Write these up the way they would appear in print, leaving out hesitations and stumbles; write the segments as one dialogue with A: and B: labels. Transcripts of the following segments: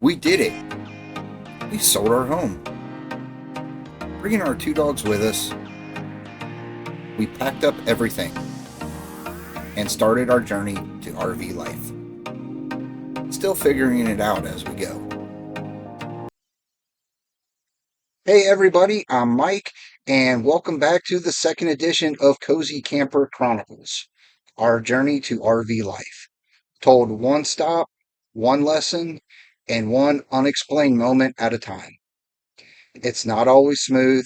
A: We did it. We sold our home. Bringing our two dogs with us, we packed up everything and started our journey to RV life. Still figuring it out as we go. Hey everybody, I'm Mike, and welcome back to the second edition of Cozy Camper Chronicles, our journey to RV life. Told one stop, one lesson, and one unexplained moment at a time. It's not always smooth,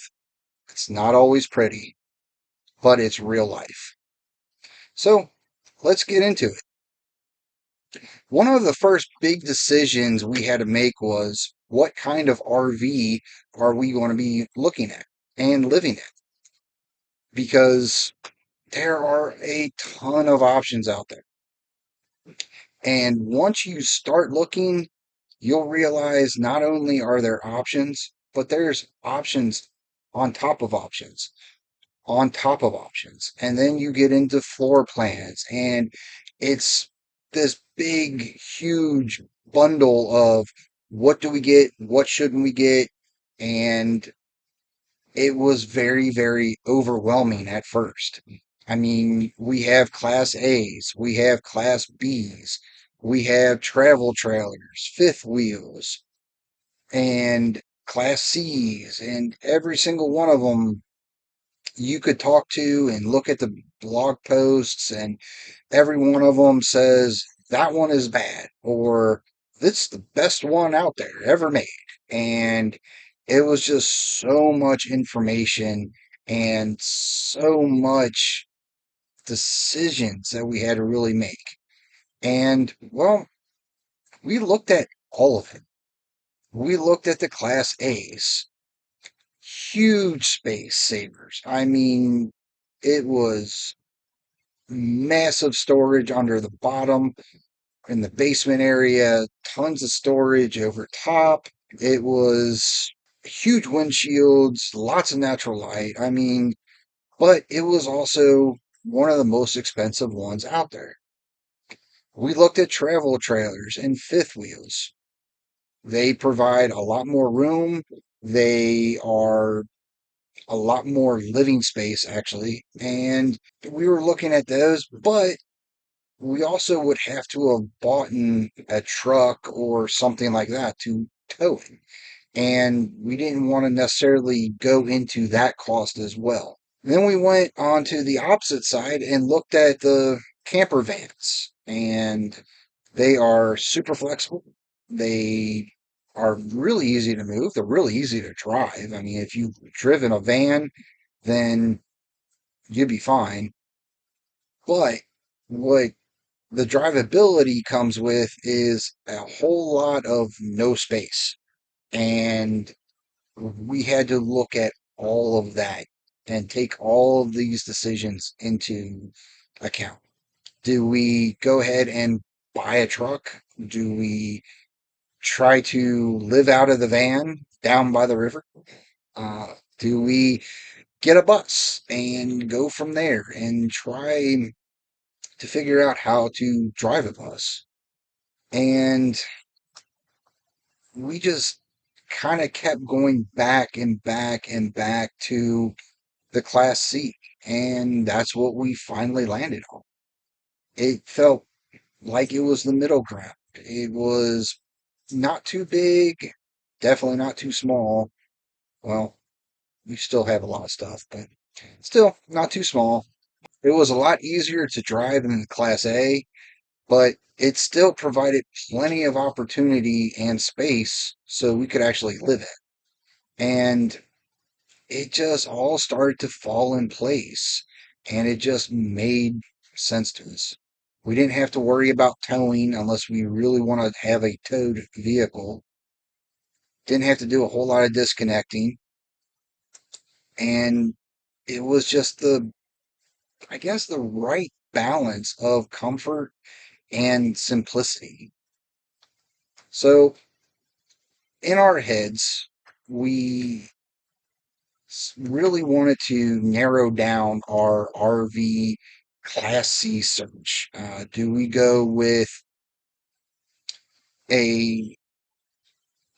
A: it's not always pretty, but it's real life. So let's get into it. One of the first big decisions we had to make was what kind of RV are we going to be looking at and living in? Because there are a ton of options out there. And once you start looking, you'll realize not only are there options, but there's options on top of options on top of options. And then you get into floor plans, and it's this big, huge bundle of what do we get, what shouldn't we get, and it was very, very overwhelming at first. I mean, we have Class A's, we have Class B's, we have travel trailers, fifth wheels, and Class C's, and every single one of them you could talk to and look at the blog posts, and every one of them says that one is bad or this is the best one out there ever made. And it was just so much information and so much decisions that we had to really make. And well, we looked at all of it. We looked at the Class A's, huge space savers. I mean, it was massive storage under the bottom in the basement area, tons of storage over top. It was huge windshields, lots of natural light. I mean, but it was also one of the most expensive ones out there. We looked at travel trailers and fifth wheels. They provide a lot more room. They are a lot more living space, actually. And we were looking at those, but we also would have to have bought a truck or something like that to tow it. And we didn't want to necessarily go into that cost as well. Then we went on to the opposite side and looked at the camper vans. And they are super flexible. They are really easy to move. They're really easy to drive. I mean, if you've driven a van, then you'd be fine. But what the drivability comes with is a whole lot of no space. And we had to look at all of that and take all of these decisions into account. Do we go ahead and buy a truck? Do we try to live out of the van down by the river? Do we get a bus and go from there and try to figure out how to drive a bus? And we just kind of kept going back and back and back to the Class C. And that's what we finally landed on. It felt like it was the middle ground. It was not too big, definitely not too small. Well, we still have a lot of stuff, but still not too small. It was a lot easier to drive than the Class A, but it still provided plenty of opportunity and space so we could actually live it. And it just all started to fall in place, and it just made sense to us. We didn't have to worry about towing unless we really want to have a towed vehicle. Didn't have to do a whole lot of disconnecting. And it was just I guess, the right balance of comfort and simplicity. So, in our heads, we really wanted to narrow down our RV Class C search. Do we go with a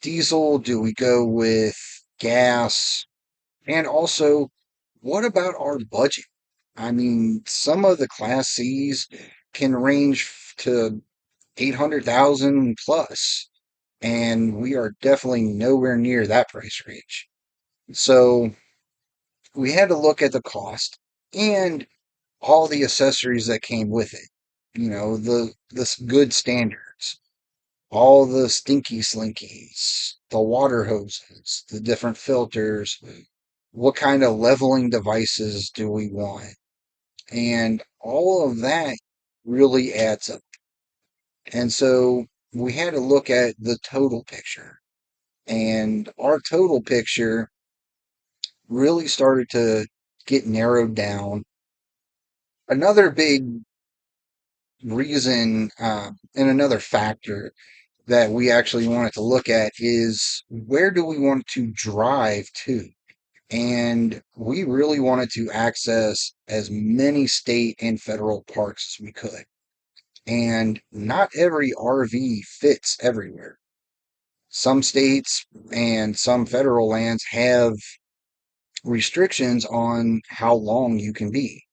A: diesel? Do we go with gas? And also, what about our budget? I mean, some of the Class Cs can range to 800,000 plus, and we are definitely nowhere near that price range. So we had to look at the cost and all the accessories that came with it. You know, the good standards, all the stinky slinkies, the water hoses, the different filters, what kind of leveling devices do we want? And all of that really adds up. And so we had to look at the total picture. And our total picture really started to get narrowed down. Another big reason and another factor that we actually wanted to look at is where do we want to drive to? And we really wanted to access as many state and federal parks as we could. And not every RV fits everywhere. Some states and some federal lands have restrictions on how long you can be.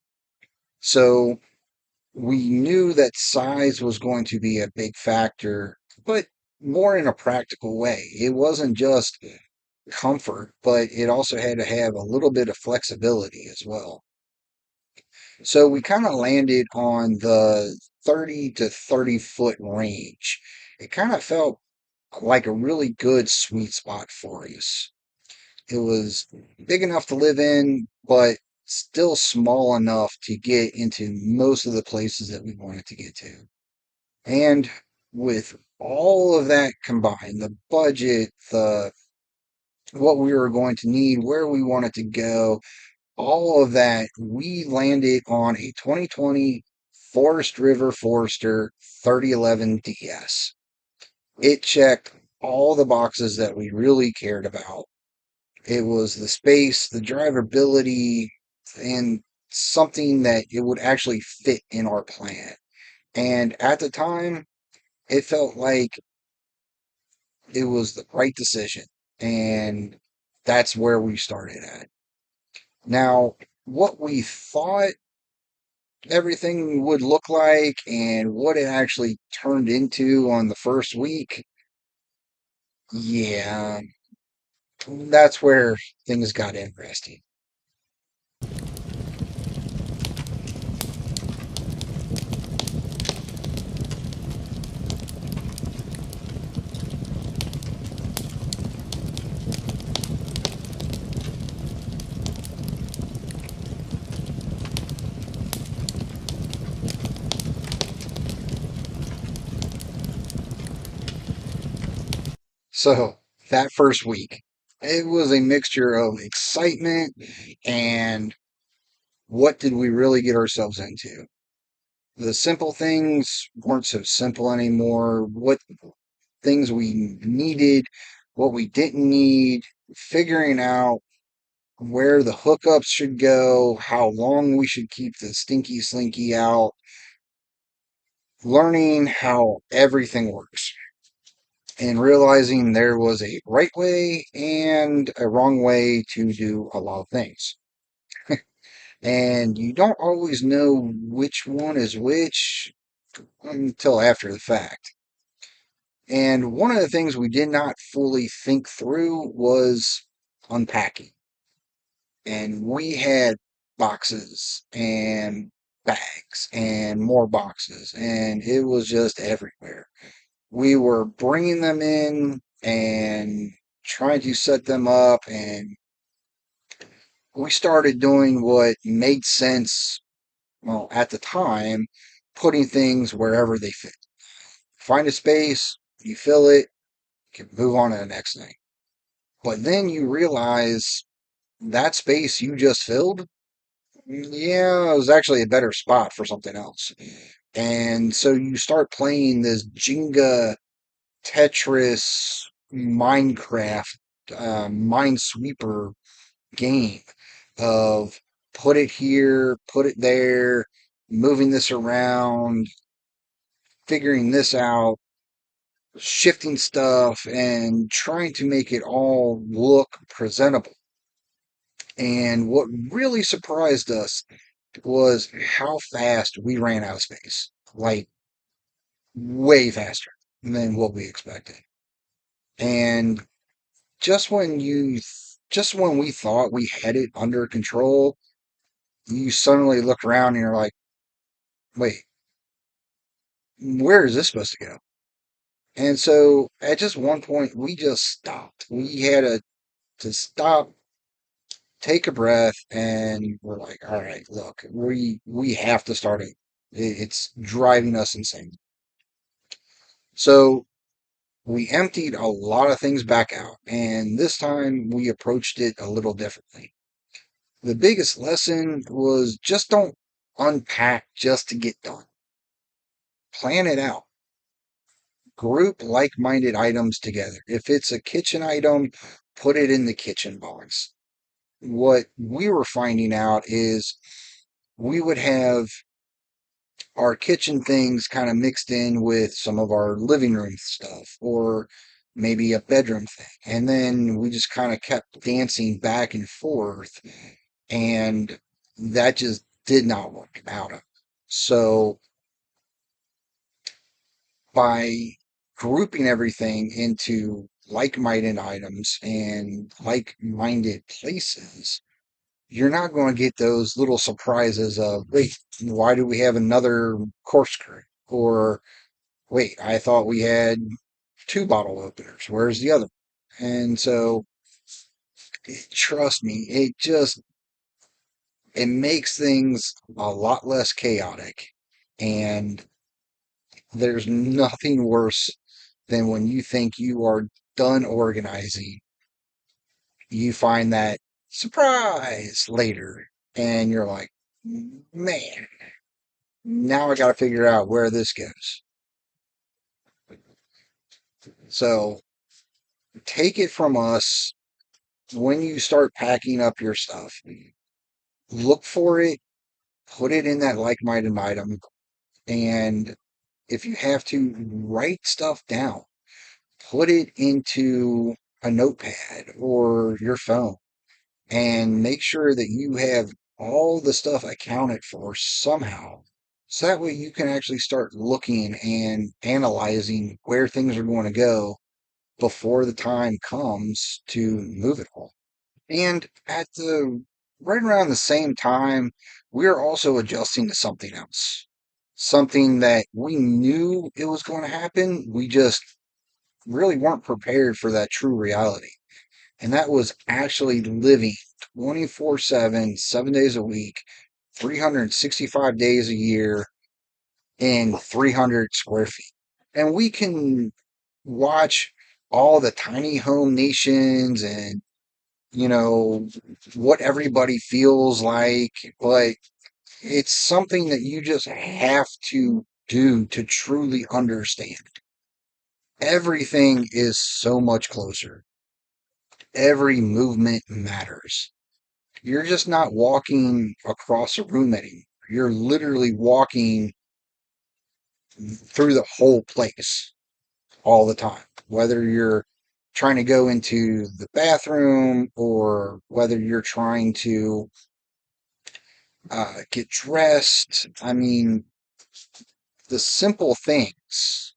A: So we knew that size was going to be a big factor, but more in a practical way. It wasn't just comfort, but it also had to have a little bit of flexibility as well. So we kind of landed on the 30 to 30-foot range. It kind of felt like a really good sweet spot for us. It was big enough to live in, but still small enough to get into most of the places that we wanted to get to. And with all of that combined, the budget, the what we were going to need, where we wanted to go, all of that, we landed on a 2020 Forest River Forester 3011 DS. It checked all the boxes that we really cared about. It was the space, the drivability, and something that it would actually fit in our plan. And at the time, it felt like it was the right decision. And that's where we started at. Now, what we thought everything would look like and what it actually turned into on the first week, yeah, that's where things got interesting. So, that first week, it was a mixture of excitement and what did we really get ourselves into? The simple things weren't so simple anymore. What things we needed, what we didn't need, figuring out where the hookups should go, how long we should keep the stinky slinky out, learning how everything works, and realizing there was a right way and a wrong way to do a lot of things. And you don't always know which one is which until after the fact. And one of the things we did not fully think through was unpacking. And we had boxes and bags and more boxes, and it was just everywhere. We were bringing them in and trying to set them up, and we started doing what made sense, well, at the time, putting things wherever they fit. Find a space, you fill it, you can move on to the next thing. But then you realize that space you just filled, yeah, it was actually a better spot for something else. And so you start playing this Jenga, Tetris, Minecraft, Minesweeper game of put it here, put it there, moving this around, figuring this out. shifting stuff and trying to make it all look presentable. And what really surprised us was how fast we ran out of space. Like, way faster than what we expected. And just when you, just when we thought we had it under control, you suddenly look around and you're like, wait, where is this supposed to go? And so at just one point, we just stopped. We had to stop, take a breath, and we're like, all right, look, we have to start it. It's driving us insane. So we emptied a lot of things back out, and this time we approached it a little differently. The biggest lesson was just don't unpack just to get done. Plan it out. Group like minded items together. If it's a kitchen item, put it in the kitchen box. What we were finding out is we would have our kitchen things kind of mixed in with some of our living room stuff or maybe a bedroom thing. And then we just kind of kept dancing back and forth, and that just did not work out. So by grouping everything into like-minded items and like-minded places, you're not going to get those little surprises of, wait, why do we have another corkscrew? Or, wait, I thought we had two bottle openers. Where's the other? And so, trust me, it makes things a lot less chaotic. And there's nothing worse than when you think you are done organizing, you find that surprise later, and you're like, man, now I got to figure out where this goes. So take it from us, when you start packing up your stuff, look for it, put it in that like minded item, and if you have to, write stuff down, put it into a notepad or your phone, and make sure that you have all the stuff accounted for somehow. So that way you can actually start looking and analyzing where things are going to go before the time comes to move it all. And at the right around the same time, we're also adjusting to something else. Something that we knew it was going to happen. We just really weren't prepared for that true reality. And that was actually living 24/7, 7 days a week, 365 days a year in 300 square feet. And we can watch all the tiny home nations and, you know, what everybody feels like, but it's something that you just have to do to truly understand. Everything is so much closer. Every movement matters. You're just not walking across a room anymore. You're literally walking through the whole place all the time, whether you're trying to go into the bathroom or whether you're trying to get dressed. I mean, the simple things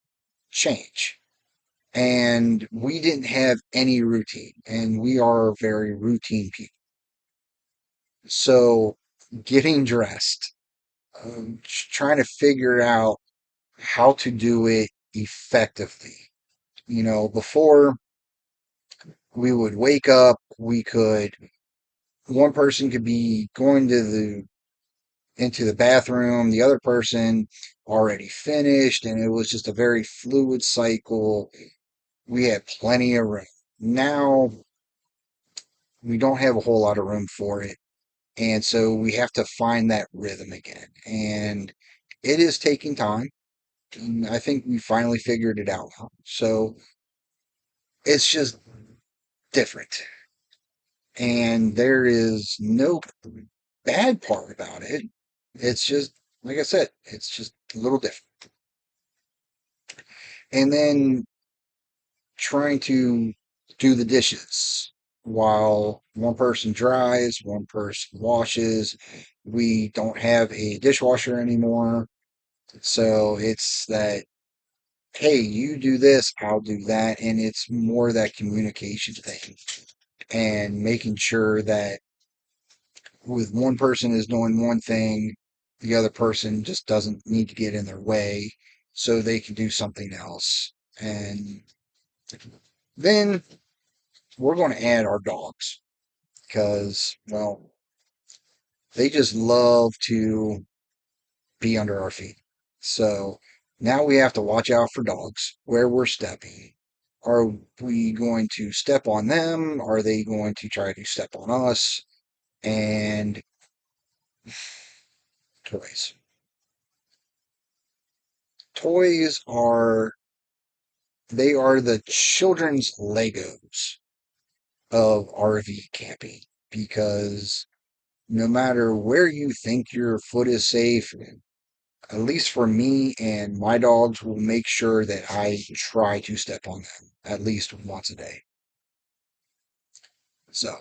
A: change. And we didn't have any routine, and we are very routine people. So, getting dressed, trying to figure out how to do it effectively. You know, before we would wake up, one person could be going to the into the bathroom, the other person already finished, and it was just a very fluid cycle. We had plenty of room. Now we don't have a whole lot of room for it. And so we have to find that rhythm again. And it is taking time. And I think we finally figured it out now. So it's just different. And there is no bad part about it. It's just, like I said, it's just a little different. And then trying to do the dishes while one person dries, one person washes. We don't have a dishwasher anymore. So it's that, hey, you do this, I'll do that. And it's more that communication thing and making sure that with one person is doing one thing, the other person just doesn't need to get in their way so they can do something else. And then we're going to add our dogs because, well, they just love to be under our feet. So now we have to watch out for dogs where we're stepping. Are we going to step on them? Are they going to try to step on us? And toys. Toys are, they are the children's Legos of RV camping because no matter where you think your foot is safe, at least for me and my dogs will make sure that I try to step on them at least once a day. So,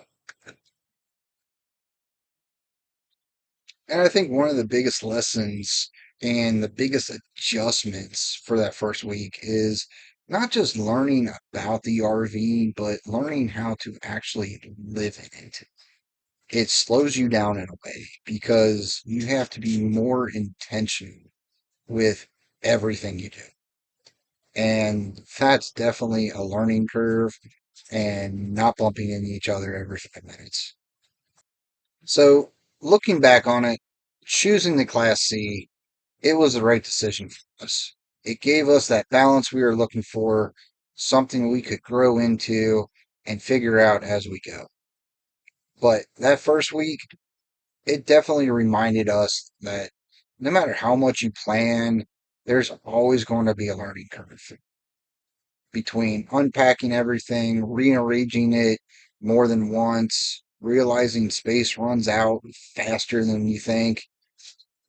A: and I think one of the biggest lessons and the biggest adjustments for that first week is not just learning about the RV, but learning how to actually live in it. It slows you down in a way because you have to be more intentional with everything you do. And that's definitely a learning curve and not bumping into each other every 5 minutes. So, looking back on it, choosing the Class C, it was the right decision for us. It gave us that balance we were looking for, something we could grow into and figure out as we go. But that first week, it definitely reminded us that no matter how much you plan, there's always going to be a learning curve between unpacking everything, rearranging it more than once, realizing space runs out faster than you think,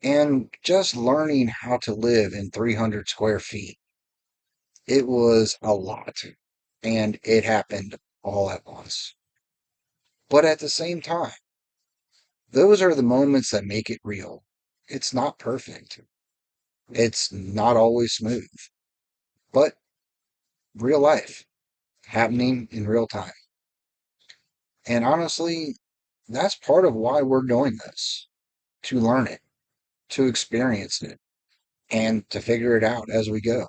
A: and just learning how to live in 300 square feet. It was a lot, and it happened all at once. But at the same time, those are the moments that make it real. It's not perfect. It's not always smooth, but real life happening in real time. And honestly, that's part of why we're doing this, to learn it, to experience it, and to figure it out as we go.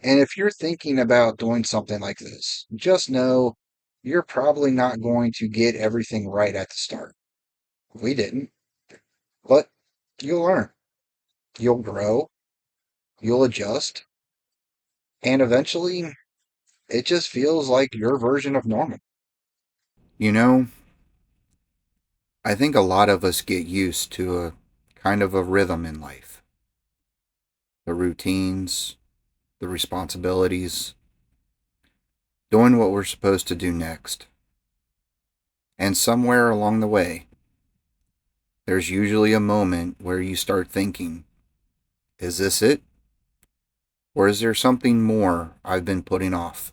A: And if you're thinking about doing something like this, just know you're probably not going to get everything right at the start. We didn't, but you'll learn, you'll grow, you'll adjust, and eventually it just feels like your version of normal.
B: You know, I think a lot of us get used to a kind of a rhythm in life. The routines, the responsibilities, doing what we're supposed to do next. And somewhere along the way, there's usually a moment where you start thinking, is this it? Or is there something more I've been putting off?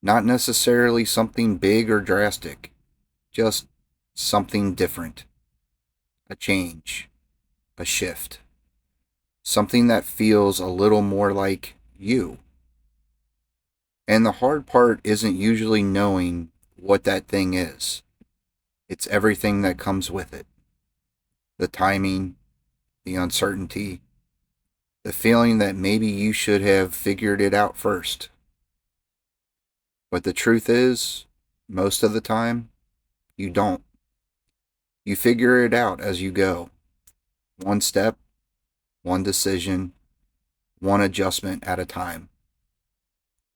B: Not necessarily something big or drastic, just something different. A change, a shift. Something that feels a little more like you. And the hard part isn't usually knowing what that thing is. It's everything that comes with it. The timing, the uncertainty, the feeling that maybe you should have figured it out first. But the truth is, most of the time, you don't. You figure it out as you go. One step, one decision, one adjustment at a time.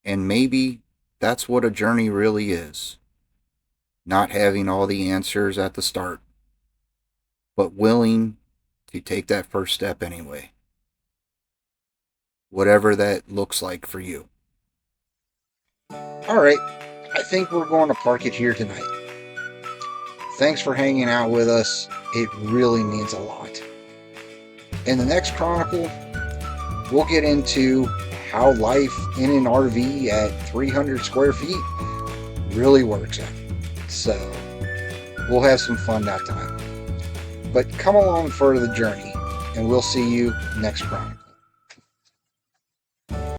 B: And maybe that's what a journey really is. Not having all the answers at the start, but willing to take that first step anyway, whatever that looks like for you.
A: All right, I think we're going to park it here tonight. Thanks for hanging out with us. It really means a lot. In the next Chronicle, we'll get into how life in an RV at 300 square feet really works out. So we'll have some fun that time. But come along for the journey, and we'll see you next Chronicle.